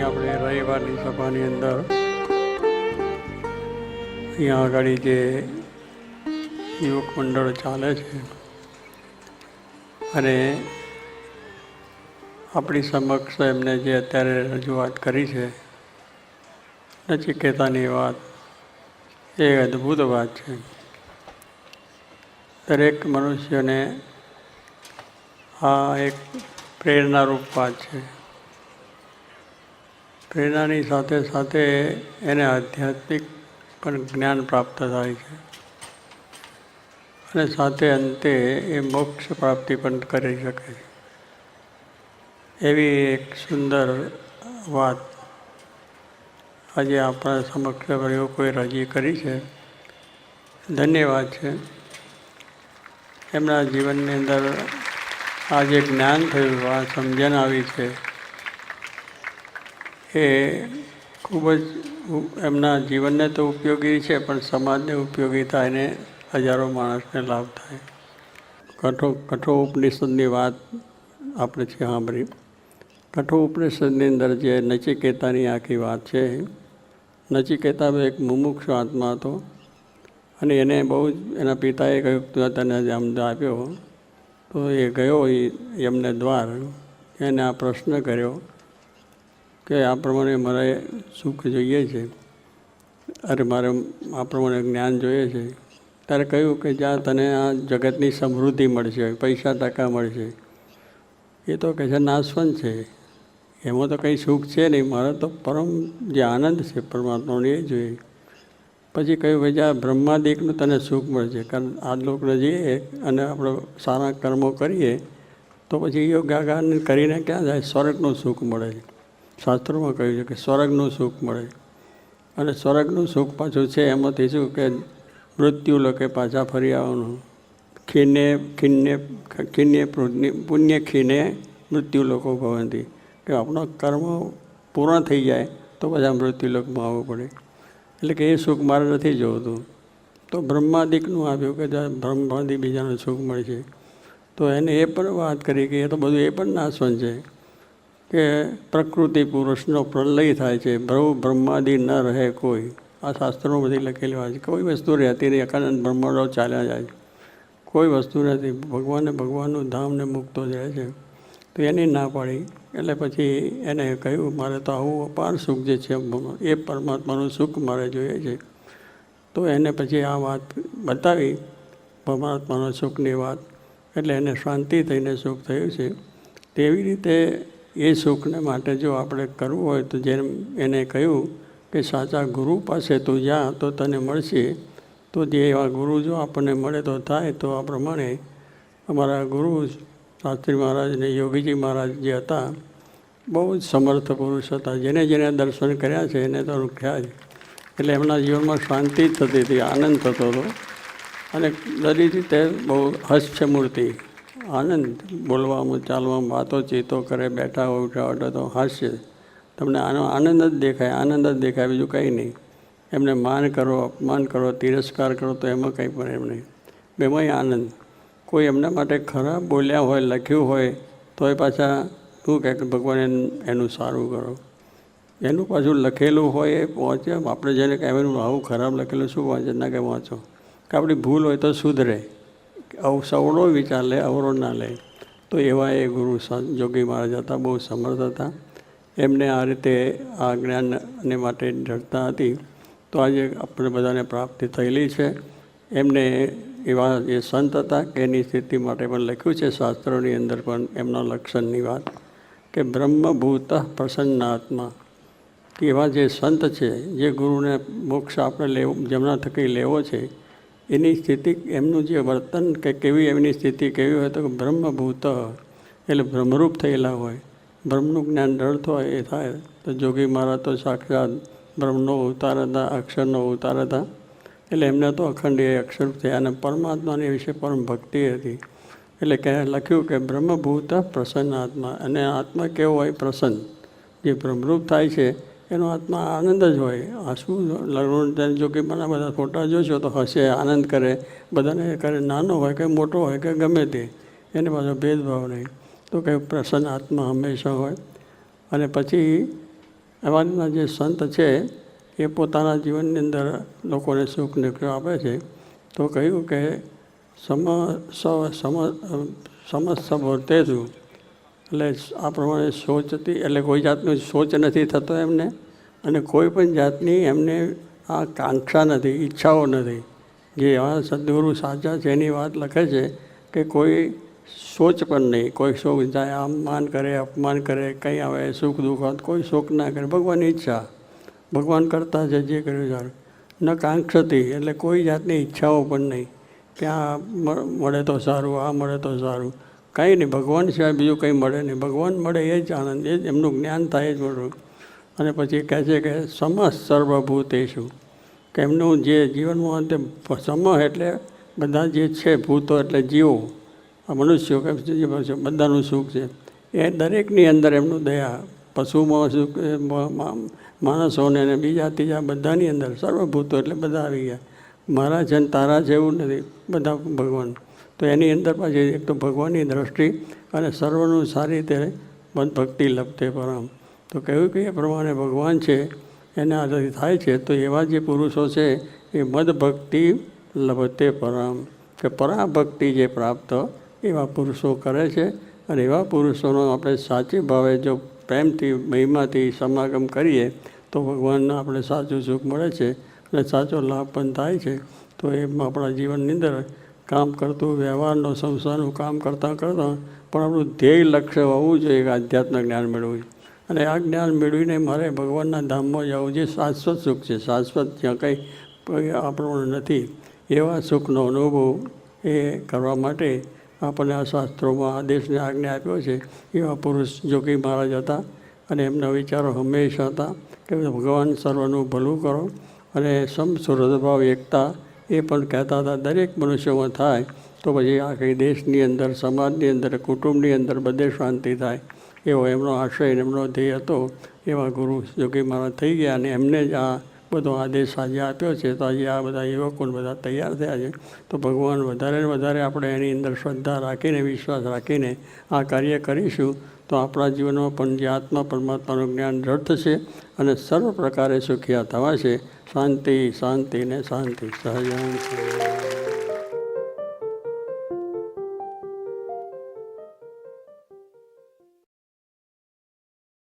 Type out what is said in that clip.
આપણે રવિવારની સભાની અંદર અહીંયા આગળ જે યુવક મંડળ ચાલે છે અને આપણી સમક્ષ એમને જે અત્યારે રજૂઆત કરી છે નચિકેતાની વાત, એ અદ્ભુત વાત છે. દરેક મનુષ્યને આ એક પ્રેરણારૂપ વાત છે. પ્રેરણાની સાથે સાથે એને આધ્યાત્મિક પણ જ્ઞાન પ્રાપ્ત થાય છે અને સાથે અંતે એ મોક્ષ પ્રાપ્તિ પણ કરી શકે છે. એવી એક સુંદર વાત આજે આપણા સમક્ષ લોકોએ રજૂ કરી છે. ધન્યવાદ છે. એમના જીવનની અંદર આ જે જ્ઞાન થયું, આ સમજણ આવી છે, એ ખૂબ જ એમના જીવનને તો ઉપયોગી છે, પણ સમાજને ઉપયોગી થાય ને હજારો માણસને લાભ થાય. કઠોપનિષદની વાત આપણે છે સાંભળી. કઠોપનિષદની અંદર જે નચિકેતાની આખી વાત છે, નચિકેતા એક મુમુક્ષુ આત્મા હતો અને એને બહુ જ એના પિતાએ કહ્યું તને અમદ આપ્યો, તો એ ગયો યમને દ્વાર. એને આ પ્રશ્ન કર્યો કે આ પ્રમાણે મારે સુખ જોઈએ છે, અરે મારે આ પ્રમાણે જ્ઞાન જોઈએ છે. ત્યારે કહ્યું કે જ્યાં તને આ જગતની સમૃદ્ધિ મળશે, પૈસા ટકા મળશે, એ તો કહે છે નાશવંત છે, એમાં તો કંઈ સુખ છે નહીં. મારે તો પરમ જે આનંદ છે પરમાત્માનો એ જોઈએ. પછી કહ્યું કે જ્યાં બ્રહ્માદિકનું તને સુખ મળશે, કારણ આ લોકને જઈએ અને આપણે સારા કર્મો કરીએ તો પછી યોગાગાન કરીને ક્યાં જાય, સ્વર્ગનું સુખ મળે છે. શાસ્ત્રોમાં કહ્યું છે કે સ્વર્ગનું સુખ મળે. અને સ્વર્ગનું સુખ પાછું છે એમાંથી શું કે મૃત્યુ લોકે પાછા ફરી આવવાનું. ખીને પુણ્ય ખીને મૃત્યુ લોકો ભવંતી, કે આપણો કર્મ પૂર્ણ થઈ જાય તો બધા મૃત્યુલોકમાં આવવું પડે. એટલે કે એ સુખ મારે નથી જોતું. તો બ્રહ્માદિકનું આવ્યું કે બ્રહ્માદિક બીજાનું સુખ મળે છે. તો એને એ પણ વાત કરી કે એ તો બધું એ પણ નાશવંત છે, કે પ્રકૃતિ પુરુષનો પ્રલય થાય છે, બ્રહ્માદિ ન રહે કોઈ. આ શાસ્ત્રો બધી લખેલી વાત છે. કોઈ વસ્તુ રહેતી નહીં, અખંડ બ્રહ્માંડો ચાલ્યા જાય, કોઈ વસ્તુ નથી. ભગવાનનું ધામને મુક્તો જ રહે છે. તો એની ના પાડી. એટલે પછી એને કહ્યું મારે તો આવું અપાર સુખ જે છે એ પરમાત્માનું સુખ મારે જોઈએ છે. તો એને પછી આ વાત બતાવી પરમાત્માના સુખની વાત, એટલે એને શાંતિ થઈને સુખ થયું છે. તેવી રીતે એ સુખને માટે જો આપણે કરવું હોય તો જેમ એને કહ્યું કે સાચા ગુરુ પાસે તું જા તો તને મળશે. તો જે એવા ગુરુ જો આપણને મળે તો થાય. તો આ પ્રમાણે અમારા ગુરુ શાસ્ત્રી મહારાજ અને યોગીજી મહારાજ જે હતા, બહુ જ સમર્થ પુરુષ હતા. જેને જેને દર્શન કર્યા છે એને તો ખ્યા જ. એટલે એમના જીવનમાં શાંતિ જ થતી હતી, આનંદ થતો હતો અને દરેક રીતે બહુ હાસ્ય મૂર્તિ, આનંદ. બોલવામાં ચાલવામાં વાતોચીતો કરે, બેઠા ઉઠા તો હાસ્ય. તમને આનો આનંદ જ દેખાય, આનંદ જ દેખાય, બીજું કંઈ નહીં. એમને માન કરો, અપમાન કરો, તિરસ્કાર કરો તો એમાં કંઈ પણ એમ નહીં. બેમાંય આનંદ. કોઈ એમના માટે ખરાબ બોલ્યા હોય, લખ્યું હોય તો એ પાછા શું કહે કે ભગવાન એનું સારું કરો. એનું પાછું લખેલું હોય એ પહોંચે. આપણે જેને કહેવાનું આવું ખરાબ લખેલું શું વાંચે, ના કંઈ વાંચો કે આપણી ભૂલ હોય તો સુધરે. આવું સવડો વિચાર લે, અવરો ના લે. તો એવા એ ગુરુ જોગી મહારાજ હતા, બહુ સમર્થ હતા. એમને આ રીતે આ જ્ઞાનને માટે ડરતા હતી. તો આજે આપણે બધાને પ્રાપ્તિ થયેલી છે. એમને એવા જે સંત હતા કે એની સ્થિતિ માટે પણ લખ્યું છે શાસ્ત્રોની અંદર પણ એમના લક્ષણની વાત, કે બ્રહ્મભૂત પ્રસન્નાત્મા. કે એવા જે સંત છે, જે ગુરુને મોક્ષ આપણે જેમના થકી લેવો છે, એની સ્થિતિ, એમનું જે વર્તન કે કેવી એમની સ્થિતિ કેવી હોય તો બ્રહ્મભૂત, એટલે બ્રહ્મરૂપ થયેલા હોય. બ્રહ્મનું જ્ઞાન ડરતો હોય એ થાય. તો જોગી મહારાજ તો સાક્ષાત બ્રહ્મનો અવતાર હતા, અક્ષરનો અવતાર હતા. એટલે એમને તો અખંડ એ અક્ષર થયા અને પરમાત્માની વિશે પરમ ભક્તિ હતી. એટલે કે લખ્યું કે બ્રહ્મભૂત પ્રસન્ન આત્મા. અને આત્મા કેવો હોય? પ્રસન્ન. જે બ્રહ્મરૂપ થાય છે એનો આત્મા આનંદ જ હોય. આ શું લગ્ન જો કે મને બધા ફોટા જોશો તો હસે, આનંદ કરે, બધાને કરે, નાનો હોય કે મોટો હોય કે ગમે તે, એને પાછો ભેદભાવ નહીં. તો કે પ્રસન્ન આત્મા હંમેશા હોય. અને પછી એવાના જે સંત છે એ પોતાના જીવનની અંદર લોકોને સુખ નિગ્રહ આપે છે. તો કહ્યું કે સમસ્ત વર્તેશું, એટલે આ પ્રમાણે સોચતી, એટલે કોઈ જાતનું સોચ નથી થતો એમને, અને કોઈ પણ જાતની એમને આ કાંક્ષા નથી, ઈચ્છાઓ નથી. જે એવા સદગુરુ સાચા છે એની વાત લખે છે કે કોઈ સોચ પણ નહીં, કોઈ શોક જાય, માન કરે, અપમાન કરે, કંઈ આવે સુખ દુઃખ, કોઈ શોક ના કરે. ભગવાનની ઈચ્છા, ભગવાન કરતા છે જે કર્યું સારું. ન કાંક્ષતી, એટલે કોઈ જાતની ઈચ્છાઓ પણ નહીં કે આ મળે તો સારું, આ મળે તો સારું, કંઈ નહીં. ભગવાન સિવાય બીજું કંઈ મળે નહીં. ભગવાન મળે એ જ આનંદ, એ જ એમનું જ્ઞાન થાય એ જ મળે. અને પછી કહે છે કે સમસ્ત સર્વભૂતેષુ, કે એમનું જે જીવનમાં તે સમ એટલે બધા જે છે, ભૂતો એટલે જીવો, આ મનુષ્યો કે બધાનું સુખ છે એ દરેકની અંદર એમનું દયા, પશુમાં સુખ, માણસોને અને બીજા ત્રીજા બધાની અંદર સર્વભૂતો એટલે બધા આવી ગયા. મારા છે ને તારા છે એવું નથી, બધા ભગવાન. તો એની અંદર પાછી એક તો ભગવાનની દ્રષ્ટિ અને સર્વનું સારી રીતે ભક્તિ લભતે પરામ. તો કહ્યું કે એ પ્રમાણે ભગવાન છે એના આધારથી થાય છે. તો એવા જે પુરુષો છે એ મદ ભક્તિ લભતે પરામ, કે પરાભક્તિ જે પ્રાપ્ત એવા પુરુષો કરે છે. અને એવા પુરુષોનો આપણે સાચી ભાવે જો પ્રેમથી મહિમાથી સમાગમ કરીએ તો ભગવાનના આપણે સાચું સુખ મળે છે અને સાચો લાભ પણ થાય છે. તો એમાં આપણા જીવનની અંદર કામ કરતું, વ્યવહારનો સંસારનું કામ કરતાં કરતાં પણ આપણું ધ્યેય લક્ષ્ય હોવું જોઈએ કે આધ્યાત્મ જ્ઞાન મેળવવું. અને આ જ્ઞાન મેળવીને મારે ભગવાનના ધામમાં જવું, જે શાશ્વત સુખ છે, શાશ્વત જ્યાં કંઈ આપણું નથી, એવા સુખનો અનુભવ એ કરવા માટે આપણને આ શાસ્ત્રોમાં આદેશને આજ્ઞા આપ્યો છે. એવા પુરુષ જોગી મહારાજ હતા અને એમના વિચારો હંમેશા હતા કે ભગવાન સર્વનું ભલું કરો અને સમસુહૃદભાવ એકતા એ પણ કહેતા હતા. દરેક મનુષ્યોમાં થાય તો પછી આખી દેશની અંદર, સમાજની અંદર, કુટુંબની અંદર બધે શાંતિ થાય, એવો એમનો આશય અને એમનો ધ્યેય હતો. એવા ગુરુ જોગી મહારાજ થઈ ગયા અને એમને જ આ બધો આદેશ આજે આપ્યો છે. તો આજે આ બધા યુવકો બધા તૈયાર થયા છે. તો ભગવાન વધારે ને વધારે આપણે એની અંદર શ્રદ્ધા રાખીને, વિશ્વાસ રાખીને આ કાર્ય કરીશું તો આપણા જીવનમાં પણ જે આત્મા પરમાત્માનું જ્ઞાન દ્રઢ થશે અને સર્વ પ્રકારે સુખિયા થવા છે. શાંતિ શાંતિ ને શાંતિ સહજાનંદ.